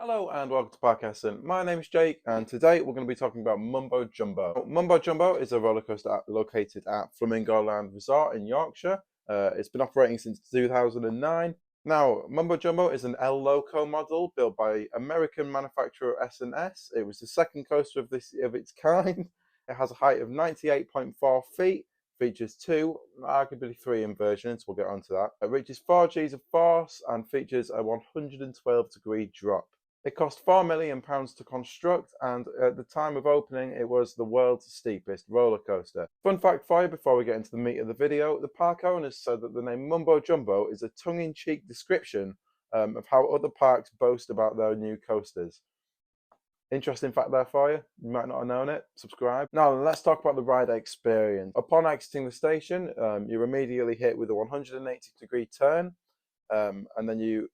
Hello and welcome to Park Essen. My name is Jake, and today we're going to be talking about Mumbo Jumbo. Mumbo Jumbo is a roller coaster located at Flamingo Land Resort in Yorkshire. It's been operating since 2009. Now, Mumbo Jumbo is an L Loco model built by American manufacturer S&S. It was the second coaster of its kind. It has a height of 98.4 feet. Features two, arguably three inversions. We'll get onto that. It reaches 4 Gs of force and features a 112-degree drop. It cost £4 million to construct, and at the time of opening, it was the world's steepest roller coaster. Fun fact for you before we get into the meat of the video: the park owners said that the name Mumbo Jumbo is a tongue-in-cheek description of how other parks boast about their new coasters. Interesting fact there for you. You might not have known it. Subscribe. Now let's talk about the ride experience. Upon exiting the station, you're immediately hit with a 180-degree turn, and then you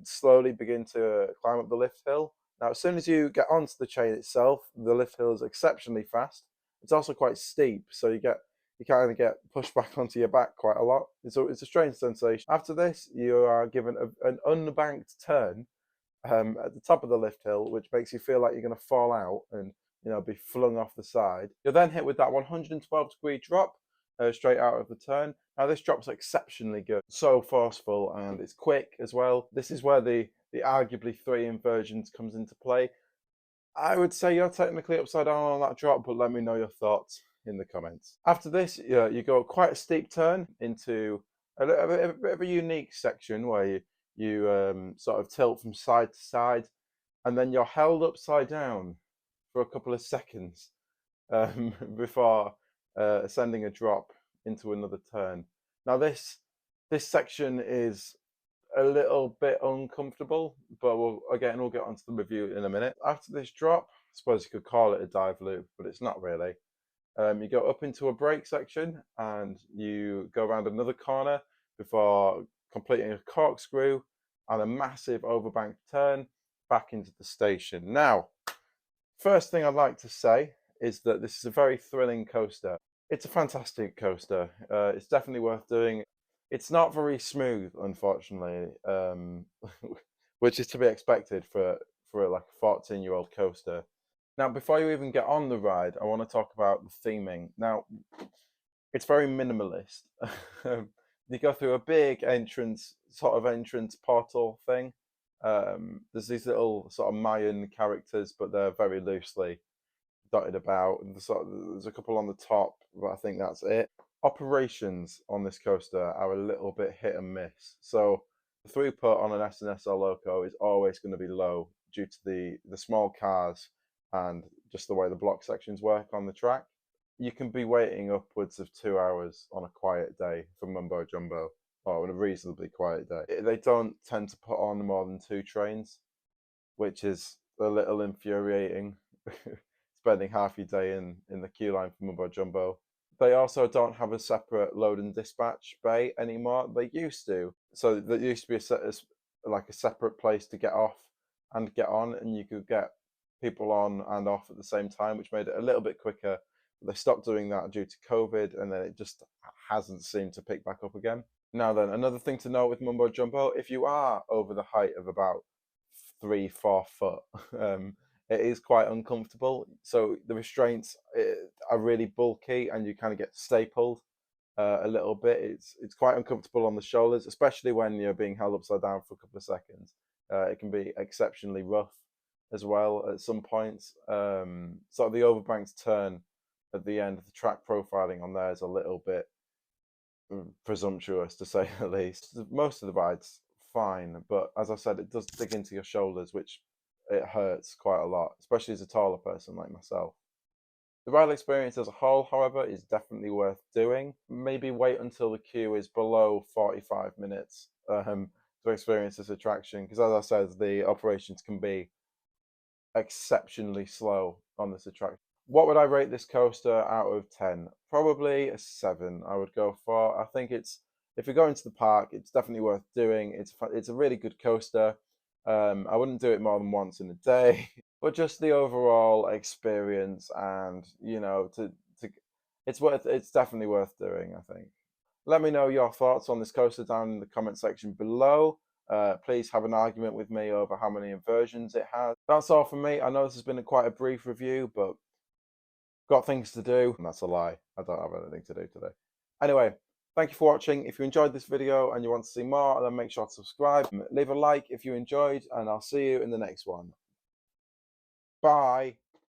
slowly begin to climb up the lift hill. Now, as soon as you get onto the chain itself, the lift hill is exceptionally fast. It's also quite steep, so you kind of get pushed back onto your back quite a lot. It's a strange sensation. After this, you are given an unbanked turn at the top of the lift hill, which makes you feel like you're going to fall out and be flung off the side. You're then hit with that 112-degree drop straight out of the turn. Now this drop's exceptionally good, so forceful, and it's quick as well. This is where the arguably three inversions comes into play. I would say you're technically upside down on that drop, but let me know your thoughts in the comments. After this, you go quite a steep turn into a bit of a unique section where you sort of tilt from side to side, and then you're held upside down for a couple of seconds before ascending a drop into another turn. Now this section is a little bit uncomfortable, but we'll get onto the review in a minute. After this drop, I suppose you could call it a dive loop, but it's not really. You go up into a brake section and you go around another corner before completing a corkscrew and a massive overbanked turn back into the station. Now, first thing I'd like to say is that this is a very thrilling coaster. It's a fantastic coaster. It's definitely worth doing. It's not very smooth, unfortunately, which is to be expected for like a 14-year-old coaster. Now, before you even get on the ride, I want to talk about the theming. Now, it's very minimalist. You go through a big entrance portal thing. There's these little sort of Mayan characters, but they're very loosely dotted about. There's a couple on the top, but I think that's it. Operations on this coaster are a little bit hit and miss. So the throughput on an S&S or Loco is always going to be low due to the small cars and just the way the block sections work on the track. You can be waiting upwards of 2 hours on a quiet day for Mumbo Jumbo, or on a reasonably quiet day. They don't tend to put on more than 2 trains, which is a little infuriating. Spending half your day in the queue line for Mumbo Jumbo. They also don't have a separate load and dispatch bay anymore. They used to. So there used to be a separate place to get off and get on, and you could get people on and off at the same time, which made it a little bit quicker. But they stopped doing that due to COVID, and then it just hasn't seemed to pick back up again. Now then, another thing to note with Mumbo Jumbo: if you are over the height of about 3-4 foot, it is quite uncomfortable. So the restraints are really bulky, and you kind of get stapled a little bit. It's quite uncomfortable on the shoulders, especially when you're being held upside down for a couple of seconds. It can be exceptionally rough as well at some points. Sort of the overbanked turn at the end, the track profiling on there is a little bit presumptuous, to say the least. Most of the ride's fine, but as I said, it does dig into your shoulders, which it hurts quite a lot, especially as a taller person like myself. The ride experience as a whole, however, is definitely worth doing. Maybe wait until the queue is below 45 minutes to experience this attraction, because as I said, the operations can be exceptionally slow on this attraction. What would I rate this coaster out of 10? Probably a 7, I would go for. I think if you're going to the park, it's definitely worth doing. It's a really good coaster. I wouldn't do it more than once in a day, but just the overall experience, and it's definitely worth doing, I think. Let me know your thoughts on this coaster down in the comment section below. please have an argument with me over how many inversions it has. That's all from me. I know this has been quite a brief review, but got things to do. And that's a lie. I don't have anything to do today. Anyway, thank you for watching. If you enjoyed this video and you want to see more, then make sure to subscribe. Leave a like if you enjoyed, and I'll see you in the next one. Bye.